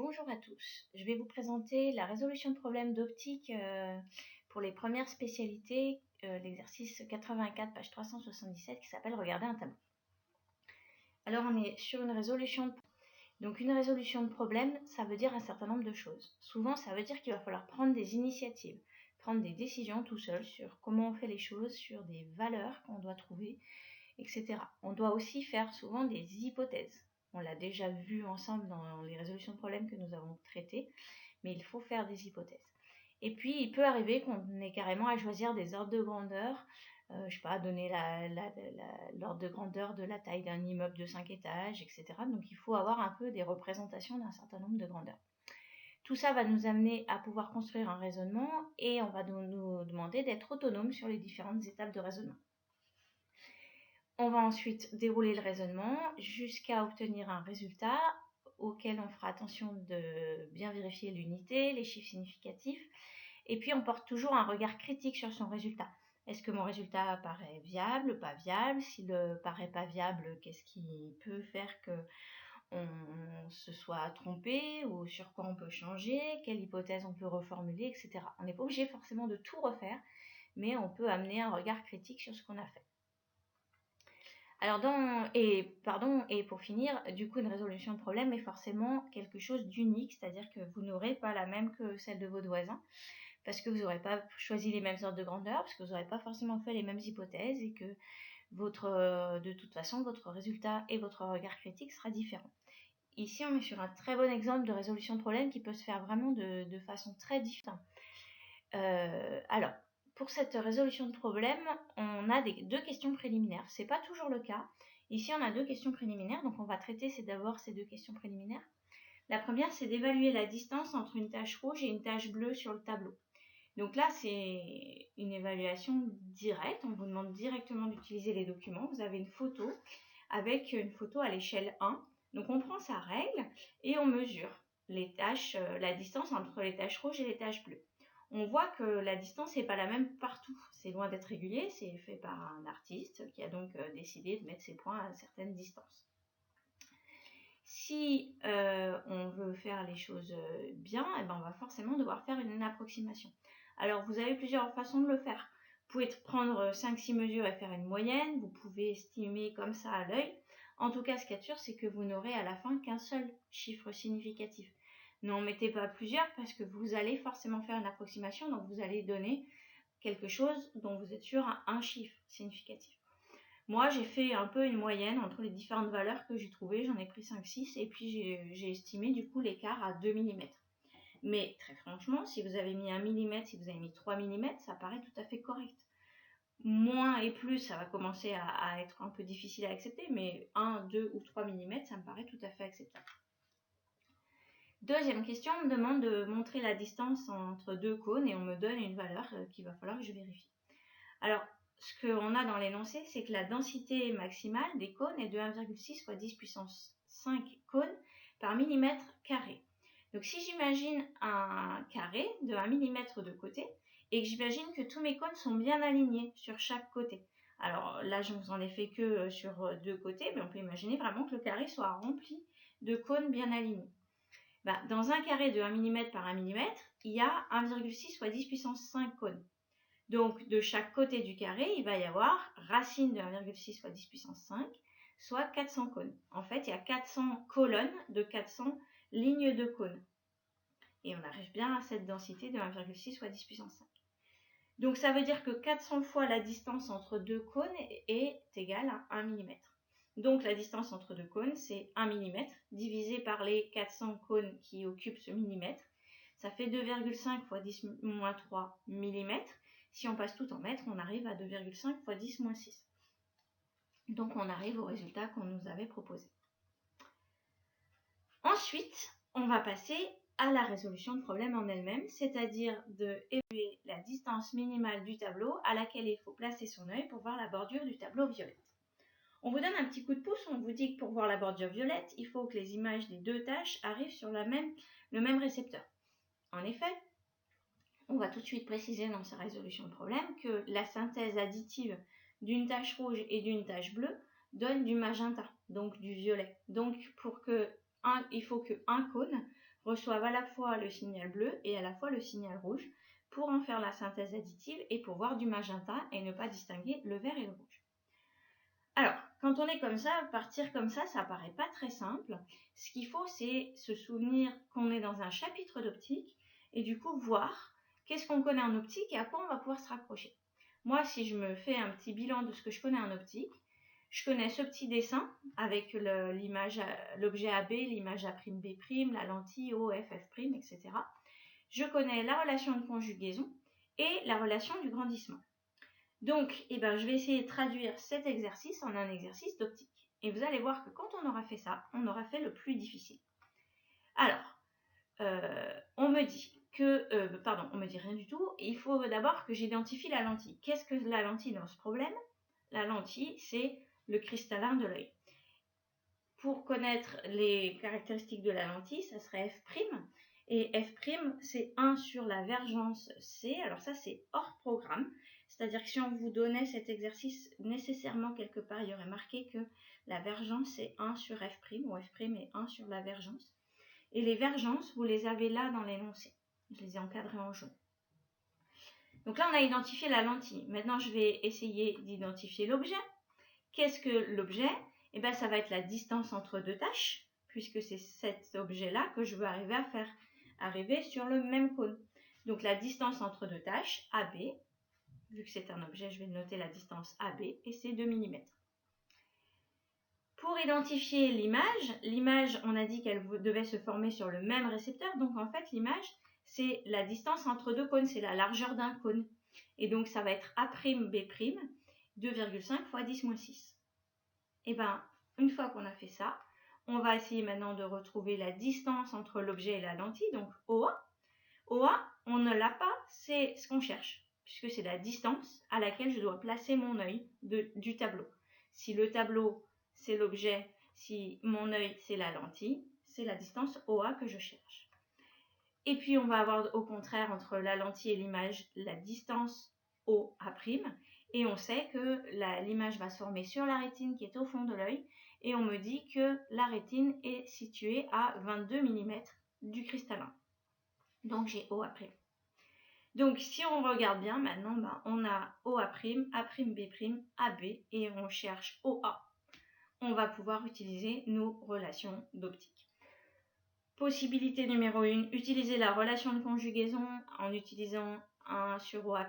Bonjour à tous. Je vais vous présenter la résolution de problèmes d'optique pour les premières spécialités, l'exercice 84, page 377, qui s'appelle « Regarder un tableau ». Alors, on est sur une résolution de... Donc, une résolution de problème, ça veut dire un certain nombre de choses. Souvent, ça veut dire qu'il va falloir prendre des initiatives, prendre des décisions tout seul sur comment on fait les choses, sur des valeurs qu'on doit trouver, etc. On doit aussi faire souvent des hypothèses. On l'a déjà vu ensemble dans les résolutions de problèmes que nous avons traitées, mais il faut faire des hypothèses. Et puis, il peut arriver qu'on ait carrément à choisir des ordres de grandeur, je ne sais pas, donner l'ordre de grandeur de la taille d'un immeuble de 5 étages, etc. Donc, il faut avoir un peu des représentations d'un certain nombre de grandeurs. Tout ça va nous amener à pouvoir construire un raisonnement et on va nous demander d'être autonome sur les différentes étapes de raisonnement. On va ensuite dérouler le raisonnement jusqu'à obtenir un résultat auquel on fera attention de bien vérifier l'unité, les chiffres significatifs. Et puis, on porte toujours un regard critique sur son résultat. Est-ce que mon résultat paraît viable, pas viable? S'il ne paraît pas viable, qu'est-ce qui peut faire qu'on se soit trompé ou sur quoi on peut changer? Quelle hypothèse on peut reformuler, etc. On n'est pas obligé forcément de tout refaire, mais on peut amener un regard critique sur ce qu'on a fait. Alors, et pour finir, du coup, une résolution de problème est forcément quelque chose d'unique, c'est-à-dire que vous n'aurez pas la même que celle de votre voisin, parce que vous n'aurez pas choisi les mêmes ordres de grandeur, parce que vous n'aurez pas forcément fait les mêmes hypothèses, et que de toute façon, votre résultat et votre regard critique sera différent. Ici, on est sur un très bon exemple de résolution de problème qui peut se faire vraiment de façon très différente. Alors, pour cette résolution de problème, on a deux questions préliminaires. Ce n'est pas toujours le cas. Ici, on a deux questions préliminaires, donc on va traiter d'abord ces deux questions préliminaires. La première, c'est d'évaluer la distance entre une tache rouge et une tache bleue sur le tableau. Donc là, c'est une évaluation directe. On vous demande directement d'utiliser les documents. Vous avez une photo avec une photo à l'échelle 1. Donc on prend sa règle et on mesure la distance entre les taches rouges et les taches bleues. On voit que la distance n'est pas la même partout. C'est loin d'être régulier, c'est fait par un artiste qui a donc décidé de mettre ses points à certaines distances. Si on veut faire les choses bien, eh ben on va forcément devoir faire une approximation. Alors, vous avez plusieurs façons de le faire. Vous pouvez prendre 5-6 mesures et faire une moyenne. Vous pouvez estimer comme ça à l'œil. En tout cas, ce qu'il y a de sûr, c'est que vous n'aurez à la fin qu'un seul chiffre significatif. N'en mettez pas plusieurs parce que vous allez forcément faire une approximation. Donc, vous allez donner quelque chose dont vous êtes sûr à un chiffre significatif. Moi, j'ai fait un peu une moyenne entre les différentes valeurs que j'ai trouvées. J'en ai pris 5-6 et puis j'ai estimé du coup l'écart à 2 mm. Mais très franchement, si vous avez mis 1 mm, si vous avez mis 3 mm, ça paraît tout à fait correct. Moins et plus, ça va commencer à être un peu difficile à accepter, mais 1, 2 ou 3 mm, ça me paraît tout à fait acceptable. Deuxième question, on me demande de montrer la distance entre deux cônes et on me donne une valeur qu'il va falloir que je vérifie. Alors, ce qu'on a dans l'énoncé, c'est que la densité maximale des cônes est de 1,6 fois 10 puissance 5 cônes par millimètre carré. Donc, si j'imagine un carré de 1 mm de côté et que j'imagine que tous mes cônes sont bien alignés sur chaque côté. Alors là, je ne vous en ai fait que sur deux côtés, mais on peut imaginer vraiment que le carré soit rempli de cônes bien alignés. Dans un carré de 1 mm par 1 mm, il y a 1,6 fois 10 puissance 5 cônes. Donc, de chaque côté du carré, il va y avoir racine de 1,6 fois 10 puissance 5, soit 400 cônes. En fait, il y a 400 colonnes de 400 lignes de cônes. Et on arrive bien à cette densité de 1,6 fois 10 puissance 5. Donc, ça veut dire que 400 fois la distance entre deux cônes est égale à 1 mm. Donc, la distance entre deux cônes, c'est 1 mm divisé par les 400 cônes qui occupent ce millimètre. Ça fait 2,5 fois 10 moins 3 mm. Si on passe tout en mètres, on arrive à 2,5 fois 10 moins 6. Donc, on arrive au résultat qu'on nous avait proposé. Ensuite, on va passer à la résolution de problème en elle-même, c'est-à-dire d'évaluer la distance minimale du tableau à laquelle il faut placer son œil pour voir la bordure du tableau violette. On vous donne un petit coup de pouce, on vous dit que pour voir la bordure violette, il faut que les images des deux taches arrivent sur le même récepteur. En effet, on va tout de suite préciser dans sa résolution de problème que la synthèse additive d'une tache rouge et d'une tache bleue donne du magenta, donc du violet. Donc, il faut qu'un cône reçoivent à la fois le signal bleu et à la fois le signal rouge pour en faire la synthèse additive et pour voir du magenta et ne pas distinguer le vert et le rouge. Alors, quand on est comme ça, partir comme ça paraît pas très simple. Ce qu'il faut, c'est se souvenir qu'on est dans un chapitre d'optique et du coup voir qu'est-ce qu'on connaît en optique et à quoi on va pouvoir se raccrocher. Moi, si je me fais un petit bilan de ce que je connais en optique, je connais ce petit dessin avec l'objet AB, l'image A'B', la lentille O, F, F', etc. Je connais la relation de conjugaison et la relation du grandissement. Donc, je vais essayer de traduire cet exercice en un exercice d'optique. Et vous allez voir que quand on aura fait ça, on aura fait le plus difficile. Alors, on me dit on me dit rien du tout. Il faut d'abord que j'identifie la lentille. Qu'est-ce que la lentille dans ce problème? La lentille, c'est le cristallin de l'œil. Pour connaître les caractéristiques de la lentille, ça serait F'. Et F', c'est 1 sur la vergence C. Alors ça, c'est hors programme. C'est-à-dire que si on vous donnait cet exercice, nécessairement, quelque part, il y aurait marqué que la vergence, c'est 1 sur F', ou F' est 1 sur la vergence. Et les vergences, vous les avez là dans l'énoncé. Je les ai encadrées en jaune. Donc là, on a identifié la lentille. Maintenant, je vais essayer d'identifier l'objet. Qu'est-ce que l'objet? Ça va être la distance entre deux tâches, puisque c'est cet objet-là que je veux arriver à faire arriver sur le même cône. Donc la distance entre deux tâches, AB, vu que c'est un objet, je vais noter la distance AB, et c'est 2 mm. Pour identifier l'image, on a dit qu'elle devait se former sur le même récepteur, donc en fait l'image, c'est la distance entre deux cônes, c'est la largeur d'un cône. Et donc ça va être A'B', 2,5 fois 10-6. Une fois qu'on a fait ça, on va essayer maintenant de retrouver la distance entre l'objet et la lentille, donc OA. OA, on ne l'a pas, c'est ce qu'on cherche, puisque c'est la distance à laquelle je dois placer mon œil du tableau. Si le tableau, c'est l'objet, si mon œil, c'est la lentille, c'est la distance OA que je cherche. Et puis, on va avoir au contraire, entre la lentille et l'image, la distance OA', et on sait que l'image va se former sur la rétine qui est au fond de l'œil, et on me dit que la rétine est située à 22 mm du cristallin. Donc j'ai OA'. Donc si on regarde bien maintenant, on a OA', A'B', AB, et on cherche OA. On va pouvoir utiliser nos relations d'optique. Possibilité numéro 1, utiliser la relation de conjugaison en utilisant 1 sur OA',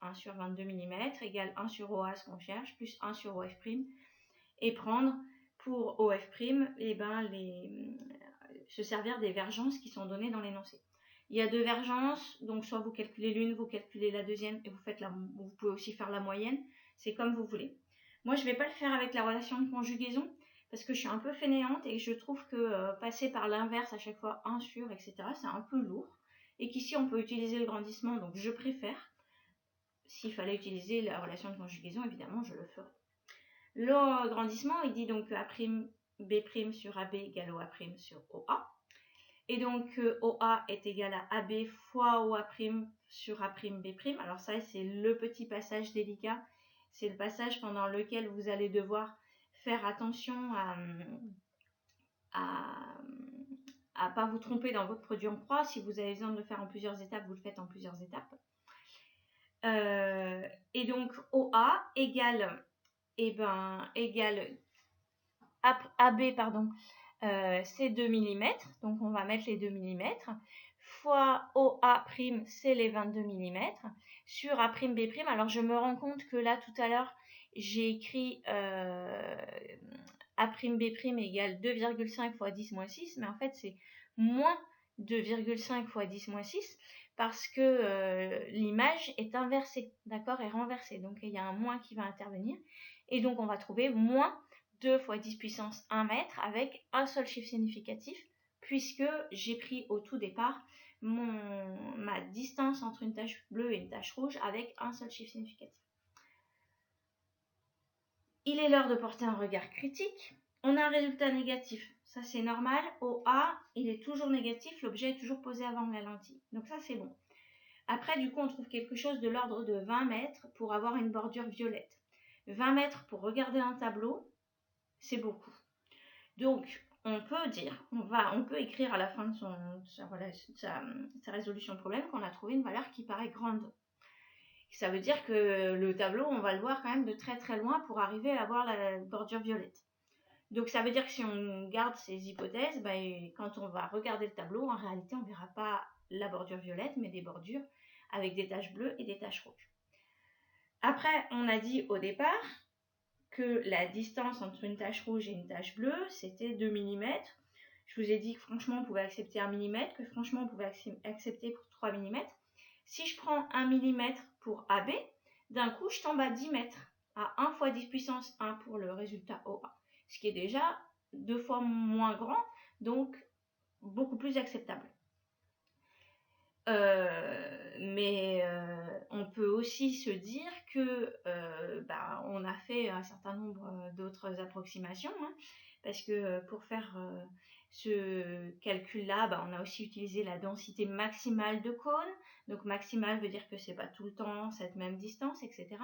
1 sur 22 mm, égale 1 sur OA, ce qu'on cherche, plus 1 sur OF', et prendre pour OF', se servir des vergences qui sont données dans l'énoncé. Il y a 2 vergences, donc soit vous calculez l'une, vous calculez la deuxième, et vous pouvez aussi faire la moyenne, c'est comme vous voulez. Moi, je ne vais pas le faire avec la relation de conjugaison, parce que je suis un peu fainéante et je trouve que passer par l'inverse à chaque fois 1 sur, etc., c'est un peu lourd. Et qu'ici, on peut utiliser le grandissement, donc je préfère. S'il fallait utiliser la relation de conjugaison, évidemment, je le ferais. Le grandissement, il dit donc que A'B' sur AB égale OA' sur OA. Et donc, OA est égal à AB fois OA' sur A'B'. Alors ça, c'est le petit passage délicat. C'est le passage pendant lequel vous allez devoir faire attention à pas vous tromper dans votre produit en croix. Si vous avez besoin de le faire en plusieurs étapes, vous le faites en plusieurs étapes. Et donc, OA égale AB, c'est 2 mm. Donc, on va mettre les 2 mm. Fois OA', c'est les 22 mm. Sur A'B'. Alors, je me rends compte que là, tout à l'heure, j'ai écrit A'B' égale 2,5 fois 10-6, mais en fait, c'est moins 2,5 fois 10-6 parce que l'image est inversée, d'accord, est renversée. Donc, il y a un moins qui va intervenir. Et donc, on va trouver moins 2 fois 10 puissance 1 mètre avec un seul chiffre significatif, puisque j'ai pris au tout départ ma distance entre une tache bleue et une tache rouge avec un seul chiffre significatif. Il est l'heure de porter un regard critique. On a un résultat négatif. Ça, c'est normal. OA, il est toujours négatif. L'objet est toujours posé avant la lentille. Donc ça, c'est bon. Après, du coup, on trouve quelque chose de l'ordre de 20 mètres pour avoir une bordure violette. 20 mètres pour regarder un tableau, c'est beaucoup. Donc, on peut écrire à la fin de sa résolution de problème qu'on a trouvé une valeur qui paraît grande. Ça veut dire que le tableau, on va le voir quand même de très très loin pour arriver à avoir la bordure violette. Donc ça veut dire que si on garde ces hypothèses, quand on va regarder le tableau, en réalité on ne verra pas la bordure violette, mais des bordures avec des taches bleues et des taches rouges. Après, on a dit au départ que la distance entre une tache rouge et une tache bleue, c'était 2 mm. Je vous ai dit que franchement, on pouvait accepter 1 mm, que franchement, on pouvait accepter pour 3 mm. Si je prends 1 mm pour AB, d'un coup, je tombe à 10 mètres, à 1 fois 10 puissance 1 pour le résultat OA, ce qui est déjà 2 fois moins grand, donc beaucoup plus acceptable. Mais on peut aussi se dire que on a fait un certain nombre d'autres approximations, hein, parce que pour faire ce calcul-là, on a aussi utilisé la densité maximale de cône. Donc maximale veut dire que c'est pas tout le temps cette même distance, etc.